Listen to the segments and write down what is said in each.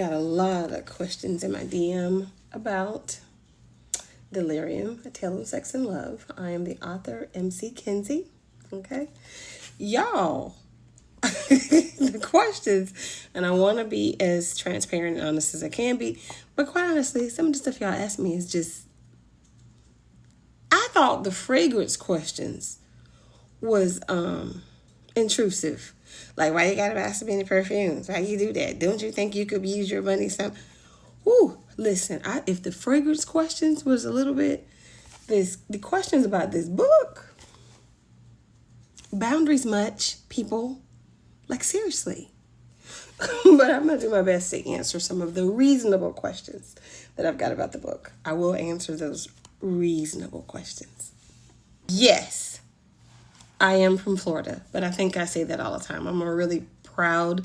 Got a lot of questions in my DM about Delirium, A Tale of Sex and Love. I am the author, MC Kinsey. Okay. Y'all, the questions, and I want to be as transparent and honest as I can be, but quite honestly, some of the stuff y'all ask me is just, I thought the fragrance questions was intrusive. Like, why you gotta masturbate any perfumes? Why you do that? Don't you think you could use your money some? Whoo, listen, if the fragrance questions was a little bit, the questions about this book, boundaries much, people, like seriously. But I'm gonna do my best to answer some of the reasonable questions that I've got about the book. I will answer those reasonable questions. Yes, I am from Florida, but I think I say that all the time. I'm a really proud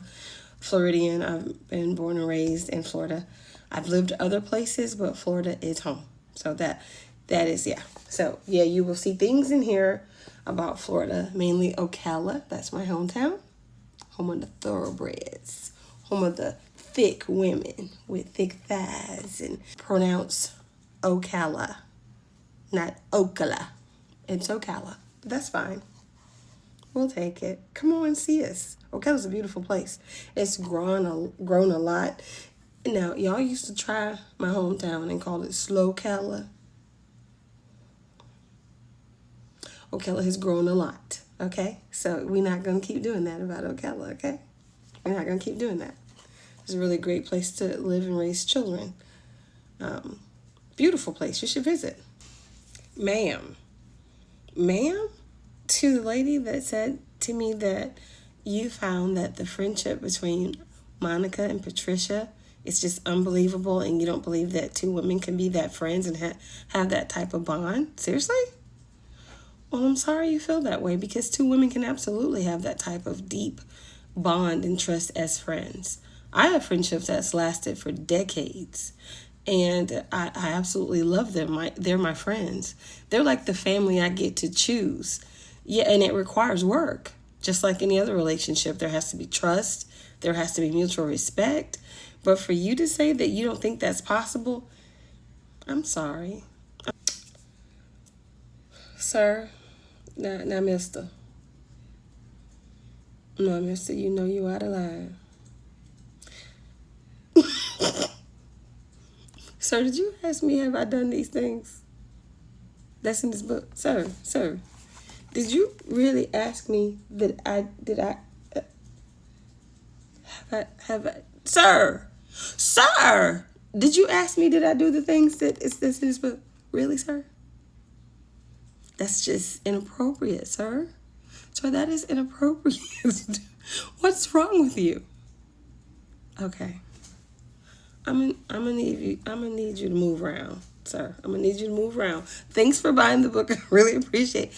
Floridian. I've been born and raised in Florida. I've lived other places, but Florida is home. So that is, yeah. So, yeah, you will see things in here about Florida, mainly Ocala. That's my hometown. Home of the thoroughbreds. Home of the thick women with thick thighs, and pronounce Ocala, not Ocala. It's Ocala. But that's fine. We'll take it. Come on and see us. Ocala's a beautiful place. It's grown a lot. Now, y'all used to try my hometown and call it Slow Cala. Ocala has grown a lot, okay? So we're not going to keep doing that about Ocala, okay? We're not going to keep doing that. It's a really great place to live and raise children. Beautiful place. You should visit. Ma'am, to the lady that said to me that you found that the friendship between Monica and Patricia is just unbelievable, and you don't believe that two women can be that friends and have that type of bond. Seriously? Well, I'm sorry you feel that way, because two women can absolutely have that type of deep bond and trust as friends. I have friendships that's lasted for decades, and I absolutely love them. They're my friends. They're like the family I get to choose. Yeah, and it requires work. Just like any other relationship, there has to be trust. There has to be mutual respect. But for you to say that you don't think that's possible, I'm sorry. Sir, now, mister. No, mister, you know you out of line. Sir, did you ask me have I done these things? That's in this book. Sir. Did you really ask me that have I, sir, did you ask me did I do the things that is this in this book? Really, sir? That's just inappropriate, sir. Sir, that is inappropriate. What's wrong with you? Okay. I'm gonna need you to move around, sir. I'm gonna need you to move around. Thanks for buying the book. I really appreciate it.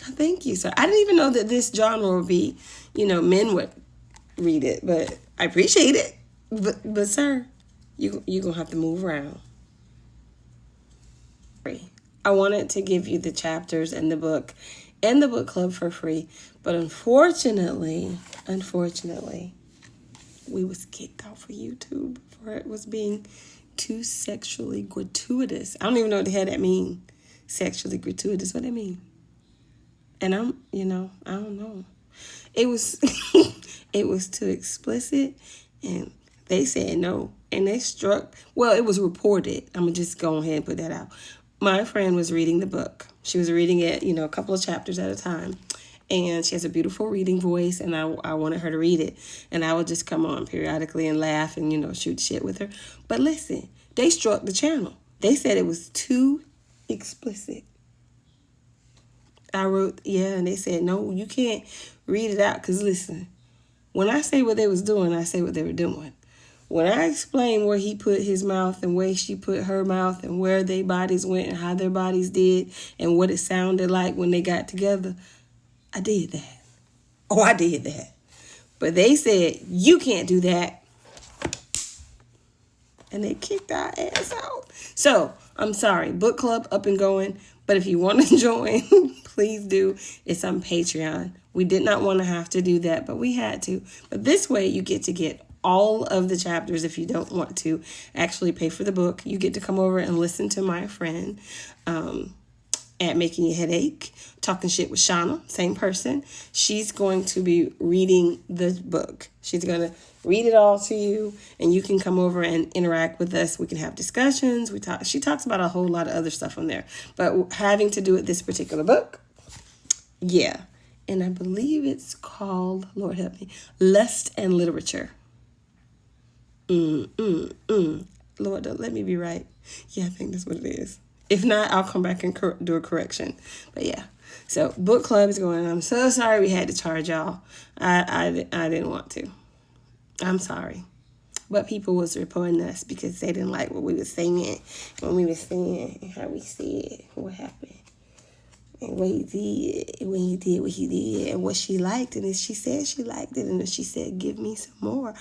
Thank you, sir. I didn't even know that this genre would be, men would read it, but I appreciate it. But sir, you gonna have to move around. I wanted to give you the chapters and the book and the book club for free, but unfortunately, we was kicked off of YouTube for it was being too sexually gratuitous. I don't even know what the hell that mean. Sexually gratuitous, what that mean? And I don't know. It was it was too explicit, and they said no. And they struck, well, it was reported. I'm going to just go ahead and put that out. My friend was reading the book. She was reading it, a couple of chapters at a time. And she has a beautiful reading voice, and I wanted her to read it. And I would just come on periodically and laugh and, shoot shit with her. But listen, they struck the channel. They said it was too explicit. I wrote, and they said, no, you can't read it out. Because listen, when I say what they was doing, I say what they were doing. When I explained where he put his mouth and where she put her mouth and where their bodies went and how their bodies did and what it sounded like when they got together, I did that. Oh, I did that. But they said, you can't do that. And they kicked our ass out. So, I'm sorry. Book club up and going. But if you want to join, please do. It's on Patreon. We did not want to have to do that, but we had to. But this way, you get all of the chapters if you don't want to actually pay for the book. You get to come over and listen to my friend at Making Your Headache, Talking Shit with Shauna, same person. She's going to be reading the book. She's going to read it all to you, and you can come over and interact with us. We can have discussions. She talks about a whole lot of other stuff on there, but having to do with this particular book, yeah. And I believe it's called, Lord help me, Lust and Literature. Lord, don't let me be right. Yeah, I think that's what it is. If not, I'll come back and do a correction. But yeah, so book club is going. I'm so sorry we had to charge y'all. I didn't want to. I'm sorry. But people was reporting us because they didn't like what we were saying when we were saying and how we said what happened. And what he did, when he did what he did, and what she liked. And if she said she liked it, and if she said, give me some more.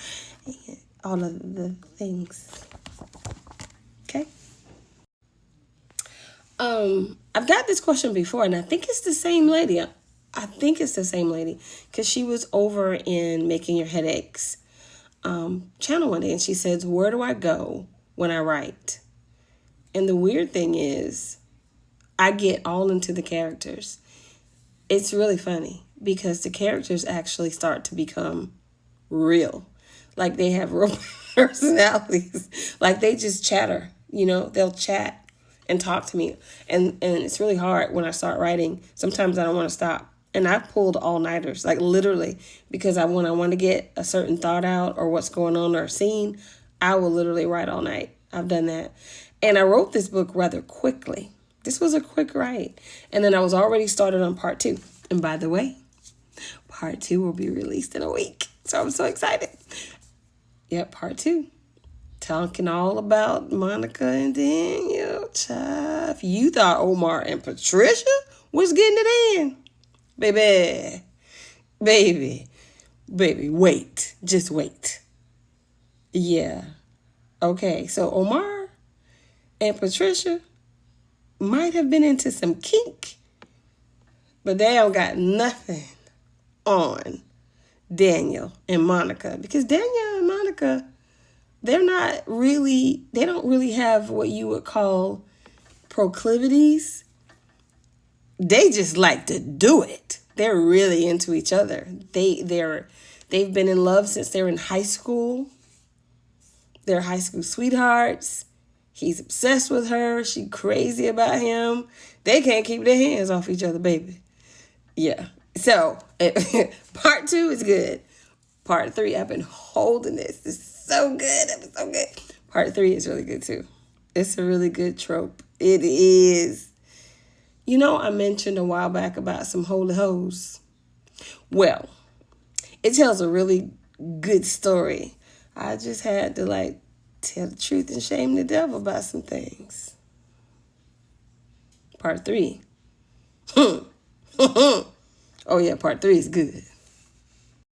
And all of the things. Okay? I've got this question before, and I think it's the same lady. I think it's the same lady because she was over in Making Your Headaches channel one day, and she says, where do I go when I write? And the weird thing is, I get all into the characters. It's really funny because the characters actually start to become real. Like they have real personalities. Like they just chatter, they'll chat and talk to me. And it's really hard when I start writing. Sometimes I don't want to stop. And I pulled all-nighters, like literally, because when I want to get a certain thought out or what's going on or a scene, I will literally write all night. I've done that. And I wrote this book rather quickly. This was a quick write. And then I was already started on part 2. And by the way, part 2 will be released in a week. So I'm so excited. Yep, part 2. Talking all about Monica and Daniel. Child. You thought Omar and Patricia was getting it in. Baby, wait. Just wait. Yeah. Okay, so Omar and Patricia might have been into some kink, but they don't got nothing on Daniel and Monica, because Daniel and Monica, they don't really have what you would call proclivities. They just like to do it. They're really into each other. They've been in love since they were in high school. They're high school sweethearts. He's obsessed with her. She crazy about him. They can't keep their hands off each other, baby. Yeah. So, part 2 is good. Part 3, I've been holding this. It's so good. It was so good. Part 3 is really good, too. It's a really good trope. It is. I mentioned a while back about some holy hoes. Well, it tells a really good story. I just had to, tell the truth and shame the devil about some things. Part 3. Oh, yeah, part 3 is good.